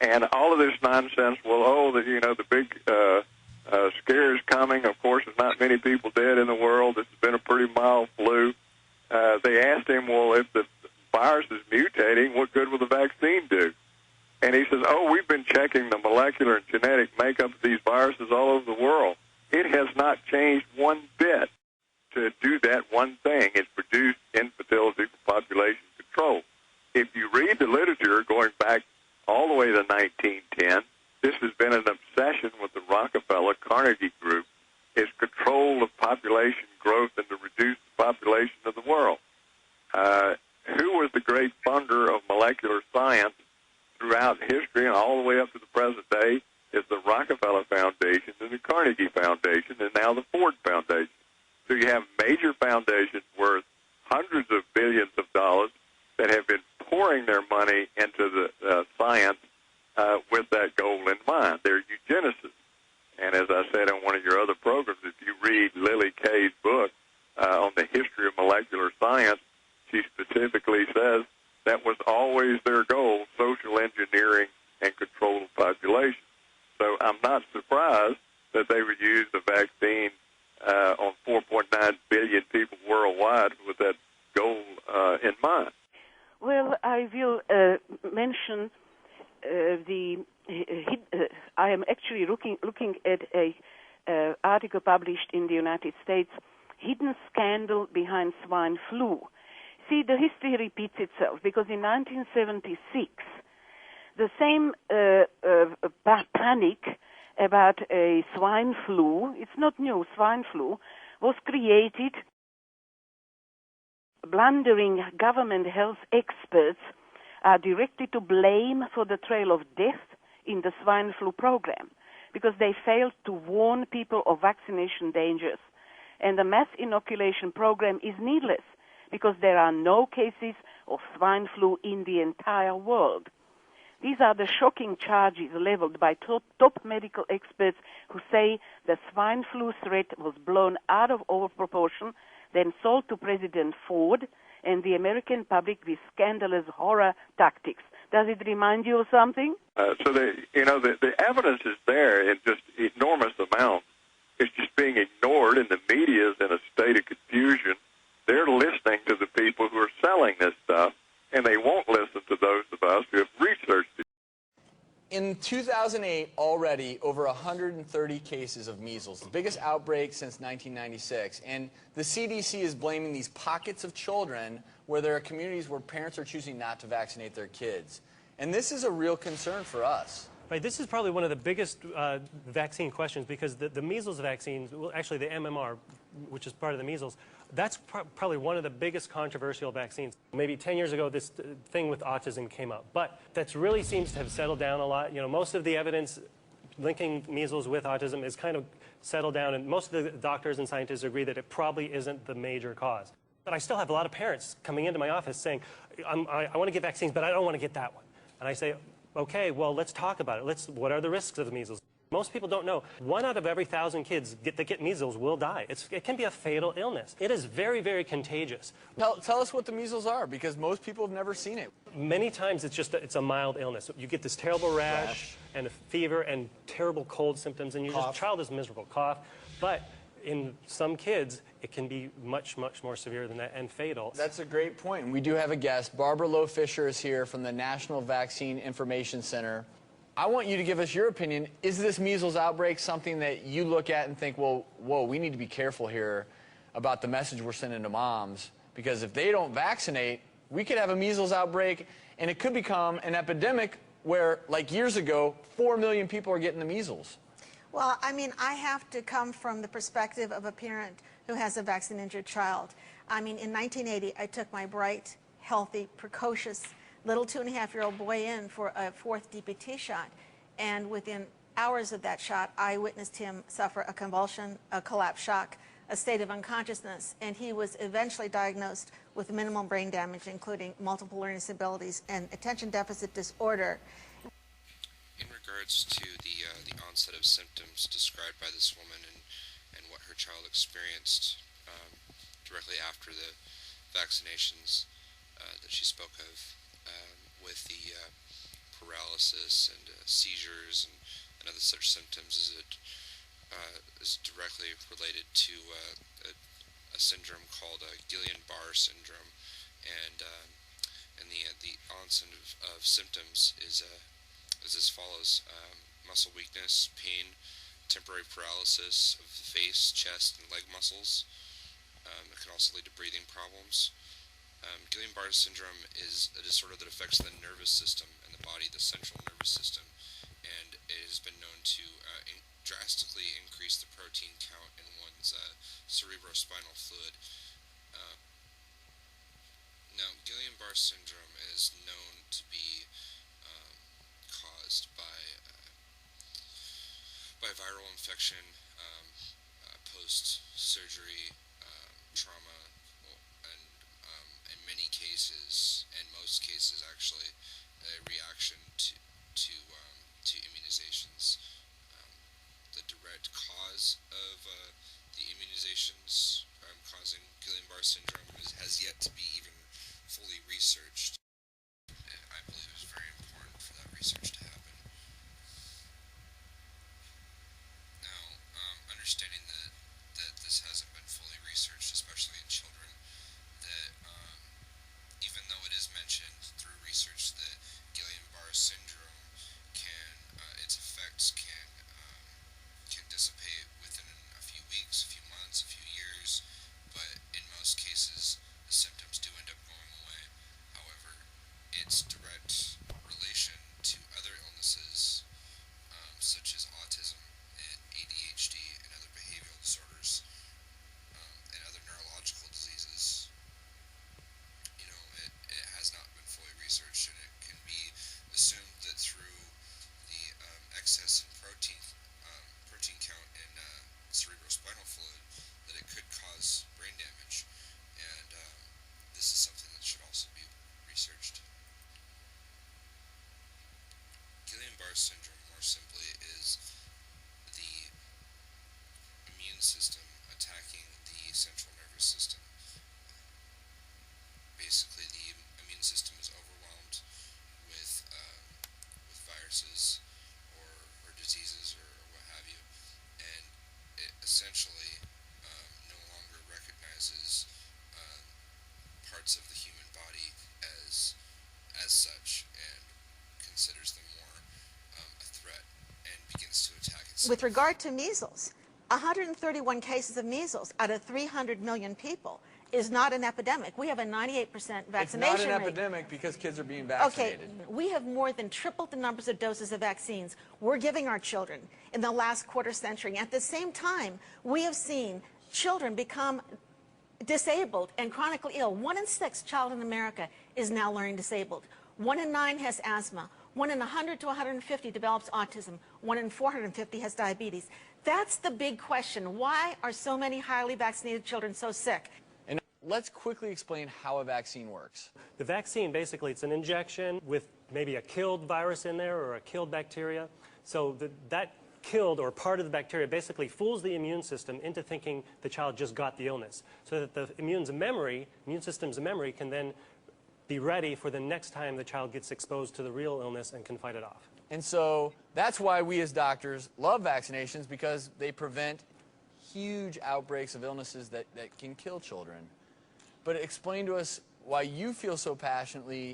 And all of this nonsense, well, the big scare is coming. Of course, there's not many people dead in the world. This has been a pretty mild flu. They asked him, well, if the virus is mutating, what good will the vaccine do? And he says, we've been checking the molecular and genetic makeup of these viruses all over the world. It has not changed one bit to do that one thing. It's produced infertility for population control. If you read the literature going back all the way to 1910, this has been an obsession with the Rockefeller-Carnegie group, is control of population growth and to reduce the population of the world. Who was the great funder of molecular science throughout history and all the way up to the present day is the Rockefeller Foundation and the Carnegie Foundation and now the Ford Foundation. So you have major foundations worth hundreds of billions of dollars that have been pouring their money into the science with that goal in mind. They're eugenicists. And as I said on one of your other programs, if you read Lily Kay's book on the history of molecular science, she specifically says that was always their goal, social engineering and control of population. So I'm not surprised that they would use the vaccine on 4.9 billion people worldwide with that goal in mind. Well, I will mention I am actually looking at a article published in the United States, Hidden Scandal Behind Swine Flu. See, the history repeats itself because in 1976, the same panic about a swine flu, it's not new, swine flu, was created. Blundering government health experts are directly to blame for the trail of death in the swine flu program because they failed to warn people of vaccination dangers. And the mass inoculation program is needless because there are no cases of swine flu in the entire world. These are the shocking charges leveled by top medical experts who say the swine flu threat was blown out of all proportion, then sold to President Ford and the American public with scandalous horror tactics. Does it remind you of something? The evidence is there in just enormous amounts. It's just being ignored, and the media is in a state of confusion. They're listening to the people who are selling this stuff, and they won't listen to those of us who have researched it. In 2008, already over 130 cases of measles, the biggest outbreak since 1996. And the CDC is blaming these pockets of children where there are communities where parents are choosing not to vaccinate their kids. And this is a real concern for us. Right, this is probably one of the biggest vaccine questions because the measles vaccines, well, actually the MMR, which is part of the measles, that's probably one of the biggest controversial vaccines. Maybe 10 years ago, this thing with autism came up, but that really seems to have settled down a lot. You know, most of the evidence linking measles with autism is kind of settled down, and most of the doctors and scientists agree that it probably isn't the major cause. But I still have a lot of parents coming into my office saying, I want to get vaccines, but I don't want to get that one. And I say, okay, well, let's talk about it. What are the risks of the measles? Most people don't know. 1 out of every 1,000 kids that get measles will die. It can be a fatal illness. It is very, very contagious. Tell us what the measles are, because most people have never seen it. Many times it's a mild illness. You get this terrible rash and a fever and terrible cold symptoms, and your child is miserable, cough. But in some kids, it can be much, much more severe than that and fatal. That's a great point. And we do have a guest. Barbara Lowe Fisher is here from the National Vaccine Information Center. I want you to give us your opinion. Is this measles outbreak something that you look at and think, well, whoa, we need to be careful here about the message we're sending to moms? Because if they don't vaccinate, we could have a measles outbreak, and it could become an epidemic where, like years ago, 4 million people are getting the measles. Well, I mean, I have to come from the perspective of a parent who has a vaccine-injured child. I mean, in 1980, I took my bright, healthy, precocious little 2.5-year-old boy in for a 4th DPT shot, and within hours of that shot, I witnessed him suffer a convulsion, a collapse shock, a state of unconsciousness, and he was eventually diagnosed with minimal brain damage, including multiple learning disabilities and attention deficit disorder. In regards to the onset of symptoms described by this woman and what her child experienced directly after the vaccinations that she spoke of, with the paralysis and seizures and other such symptoms is directly related to a syndrome called Guillain-Barré syndrome, and the onset of symptoms is as follows: muscle weakness, pain, temporary paralysis of the face, chest, and leg muscles. It can also lead to breathing problems. Guillain-Barré syndrome is a disorder that affects the nervous system in the body, the central nervous system, and it has been known to drastically increase the protein count in one's cerebrospinal fluid. Now, Guillain-Barré syndrome is known to be caused by viral infection, post-surgery trauma, and in many cases, in most cases actually, a reaction to immunizations. The direct cause of the immunizations causing Guillain-Barré syndrome has yet to be even fully researched. And I believe it's very important for that research to happen. Now, understanding that this hasn't been fully researched, especially in children, that even though it is mentioned through research that Guillain-Barré syndrome its effects can dissipate within a few weeks, a few months, a few years, but in most cases the symptoms do end up going away. However, its direct relation to other illnesses such as autism and ADHD and other behavioral disorders and other neurological diseases, it has not been fully researched, and it can be assumed that through the excess in protein count in cerebrospinal fluid that it could cause brain damage, and this is something that should also be researched. Guillain-Barré syndrome, more simply, is the immune system attacking the central nervous system. Basically, the immune system is overwhelmed with viruses or diseases or what have you, and it essentially no longer recognizes parts of the human body as such, and considers them more a threat, and begins to attack itself. With regard to measles, 131 cases of measles out of 300 million people is not an epidemic. We have a 98% vaccination rate. It's not an epidemic because kids are being vaccinated. Okay, we have more than tripled the numbers of doses of vaccines we're giving our children in the last quarter century. At the same time, we have seen children become disabled and chronically ill. 1 in 6 child in America is now learning disabled. 1 in 9 has asthma. 1 in 100 to 150 develops autism. 1 in 450 has diabetes. That's the big question. Why are so many highly vaccinated children so sick? And let's quickly explain how a vaccine works. The vaccine, basically, it's an injection with maybe a killed virus in there or a killed bacteria. So that killed or part of the bacteria basically fools the immune system into thinking the child just got the illness, so that the immune system's memory can then be ready for the next time the child gets exposed to the real illness and can fight it off. And so that's why we as doctors love vaccinations, because they prevent huge outbreaks of illnesses that can kill children. But explain to us why you feel so passionately